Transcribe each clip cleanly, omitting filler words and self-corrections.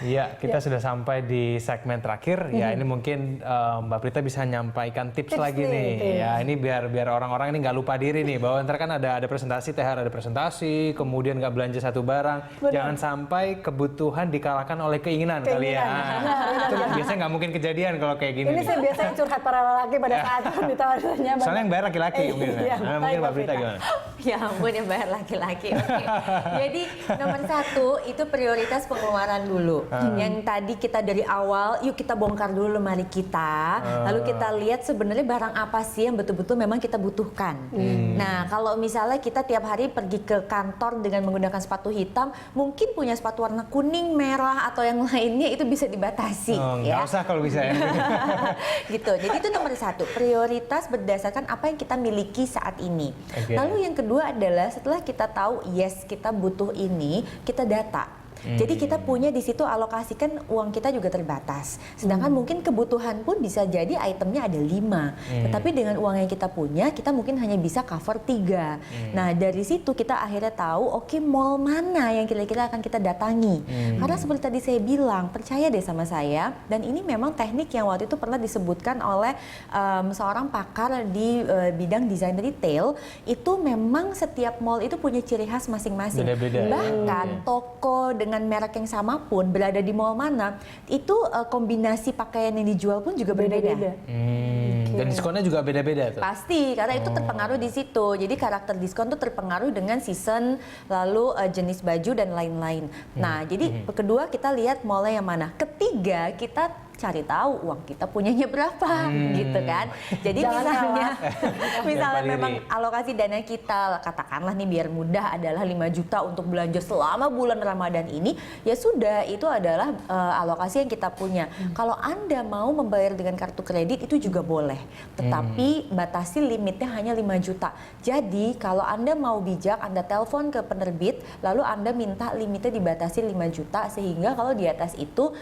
Iya, kita sudah sampai di segmen terakhir. Ya, ini mungkin Mbak Prita bisa nyampaikan tips lagi nih. Ya, ini biar orang-orang ini nggak lupa diri nih, bahwa ntar kan ada presentasi, THR ada presentasi, kemudian nggak belanja satu barang. Benar. Jangan sampai kebutuhan dikalahkan oleh keinginan kali ya. Itu biasanya nggak mungkin kejadian kalau kayak gini. Ini nih. saya biasanya curhat para lelaki pada saat ditawarinya. Soalnya yang bayar laki-laki mungkin. Iya, Mungkin Mbak Prita gimana? Ya ampun, yang bayar laki-laki. Oke. Jadi nomor 1 itu prioritas pengeluaran dulu. Yang tadi kita dari awal, yuk kita bongkar dulu lemari kita. Lalu kita lihat sebenarnya barang apa sih yang betul-betul memang kita butuhkan. Nah, kalau misalnya kita tiap hari pergi ke kantor dengan menggunakan sepatu hitam, mungkin punya sepatu warna kuning, merah atau yang lainnya itu bisa dibatasi. Nggak usah kalau bisa ya. Gitu. Jadi itu nomor 1, prioritas berdasarkan apa yang kita miliki saat ini. Lalu yang kedua adalah setelah kita tahu yes kita butuh ini, kita data. Jadi kita punya di situ alokasikan uang kita juga terbatas. Sedangkan mungkin kebutuhan pun bisa jadi itemnya ada 5. Tetapi dengan uang yang kita punya, kita mungkin hanya bisa cover 3. Nah dari situ kita akhirnya tahu, oke, mall mana yang kira-kira akan kita datangi. Karena seperti tadi saya bilang, percaya deh sama saya. Dan ini memang teknik yang waktu itu pernah disebutkan oleh seorang pakar di bidang desain retail. Itu memang setiap mall itu punya ciri khas masing-masing. Beda-beda. Bahkan toko dengan merek yang sama pun berada di mall mana, itu kombinasi pakaian yang dijual pun juga berbeda. Dan diskonnya juga beda-beda tuh. Pasti, karena itu terpengaruh di situ. Jadi karakter diskon tuh terpengaruh dengan season, lalu jenis baju dan lain-lain. Nah, jadi kedua kita lihat mallnya yang mana. Ketiga kita cari tahu uang kita punyanya berapa, gitu kan. Jadi misalnya memang alokasi dana kita, katakanlah nih biar mudah adalah 5 juta untuk belanja selama bulan Ramadan ini, ya sudah, itu adalah alokasi yang kita punya. Kalau Anda mau membayar dengan kartu kredit itu juga boleh, tetapi batasi limitnya hanya 5 juta. Jadi kalau Anda mau bijak, Anda telepon ke penerbit, lalu Anda minta limitnya dibatasi 5 juta, sehingga kalau di atas itu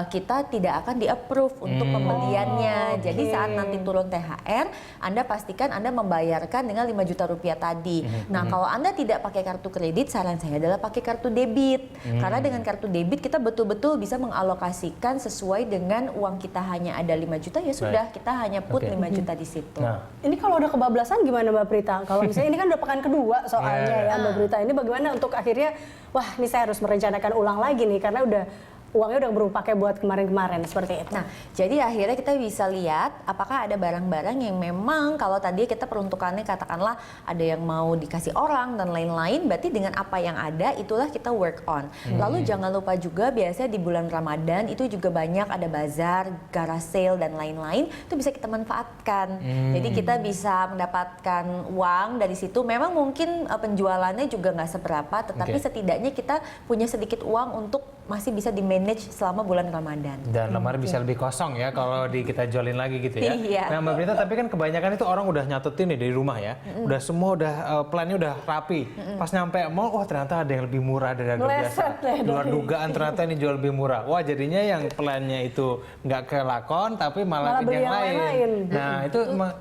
kita tidak akan di-approve untuk pembeliannya. Jadi saat nanti turun THR, Anda pastikan Anda membayarkan dengan 5 juta rupiah tadi. Nah, kalau Anda tidak pakai kartu kredit, saran saya adalah pakai kartu debit. Karena dengan kartu debit kita betul-betul bisa mengalokasikan sesuai dengan uang kita hanya ada 5 juta, ya sudah, kita hanya put 5 juta di situ. Nah. Ini kalau udah kebablasan gimana Mbak Prita? Kalau misalnya ini kan udah pekan kedua soalnya ya Mbak Prita. Ini bagaimana untuk akhirnya, wah ini saya harus merencanakan ulang lagi nih karena udah uangnya udah baru pakai buat kemarin-kemarin seperti itu. Nah, jadi akhirnya kita bisa lihat apakah ada barang-barang yang memang kalau tadi kita peruntukannya katakanlah ada yang mau dikasih orang dan lain-lain, berarti dengan apa yang ada itulah kita work on. Lalu jangan lupa juga biasanya di bulan Ramadan itu juga banyak ada bazar, garage sale dan lain-lain, itu bisa kita manfaatkan. Jadi kita bisa mendapatkan uang dari situ. Memang mungkin penjualannya juga nggak seberapa, tetapi setidaknya kita punya sedikit uang untuk masih bisa di-manage selama bulan Ramadan. Dan lemari bisa lebih kosong ya kalau kita jualin lagi gitu ya. Iya. Nah Mbak Prita, tapi kan kebanyakan itu orang udah nyatetin nih dari rumah ya. Udah semua plannya udah rapi. Pas nyampe mall, wah ternyata ada yang lebih murah dari harga biasa. Luar dugaan ternyata ini jual lebih murah. Wah jadinya yang plannya itu nggak kelakon tapi malah beli yang lain. Nah itu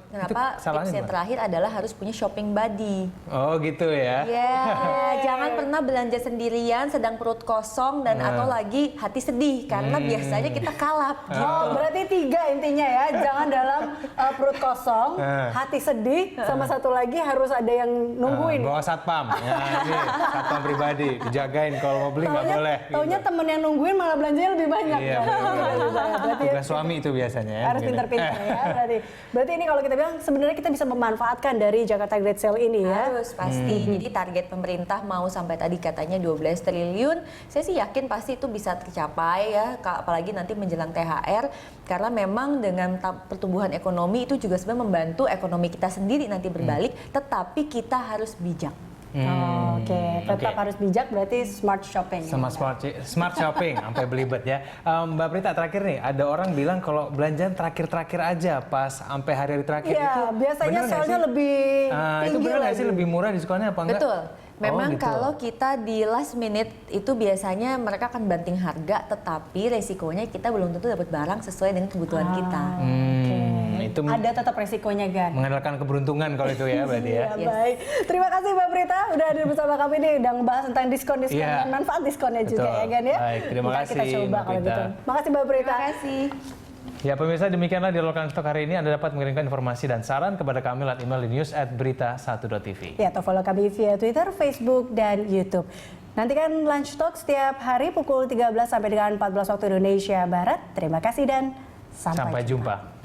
kenapa tips yang terakhir adalah harus punya shopping buddy. Oh gitu ya. Ya, jangan pernah belanja sendirian sedang perut kosong dan atau lagi hati sedih karena biasanya kita kalap gitu. Oh, berarti 3 intinya ya. Jangan dalam perut kosong, hati sedih, sama satu lagi harus ada yang nungguin. Bawa satpam. Ya, ini satpam pribadi, dijagain kalau mau beli nggak boleh. Taunya gitu. temen yang nungguin malah belanjanya lebih banyak. Iya, Berarti tugas suami itu biasanya ya. harus pintar-pintar ya. Berarti ini kalau kita bilang sebenarnya kita bisa memanfaatkan dari Jakarta Great Sale ini ya. Harus pasti. Jadi target pemerintah mau sampai tadi katanya 12 triliun. Saya sih yakin pasti itu bisa tercapai ya, apalagi nanti menjelang THR, karena memang dengan pertumbuhan ekonomi itu juga sebenarnya membantu ekonomi kita sendiri nanti berbalik, tetapi kita harus bijak. Tetap harus bijak, berarti smart shopping. Sama smart shopping, sampai belibet ya. Mbak Prita, terakhir nih, ada orang bilang kalau belanjaan terakhir-terakhir aja, pas sampai hari-hari terakhir itu biasanya sale-nya lebih tinggi. Itu benar nggak sih, lebih murah diskonnya apa enggak? Betul. Memang gitu. kalau kita di last minute itu biasanya mereka akan banting harga, tetapi resikonya kita belum tentu dapat barang sesuai dengan kebutuhan kita. itu ada tetap resikonya kan. mengandalkan keberuntungan kalau itu ya berarti ya. Iya, baik. Terima kasih Mbak Prita udah hadir bersama kami nih, udah ngebahas tentang diskon Iya. dan manfaat diskonnya juga Betul. ya kan ya. Baik, terima Bisa kasih, kita coba Mbak kalau Prita. gitu. Makasih Mbak Prita. Terima kasih. Ya pemirsa, demikianlah Dialog Lunch Talk hari ini. Anda dapat mengirimkan informasi dan saran kepada kami lewat email di news@berita1.tv. Ya, atau follow kami via Twitter, Facebook, dan YouTube. Nantikan Lunch Talk setiap hari pukul 13 sampai dengan 14 waktu Indonesia Barat. Terima kasih dan sampai jumpa.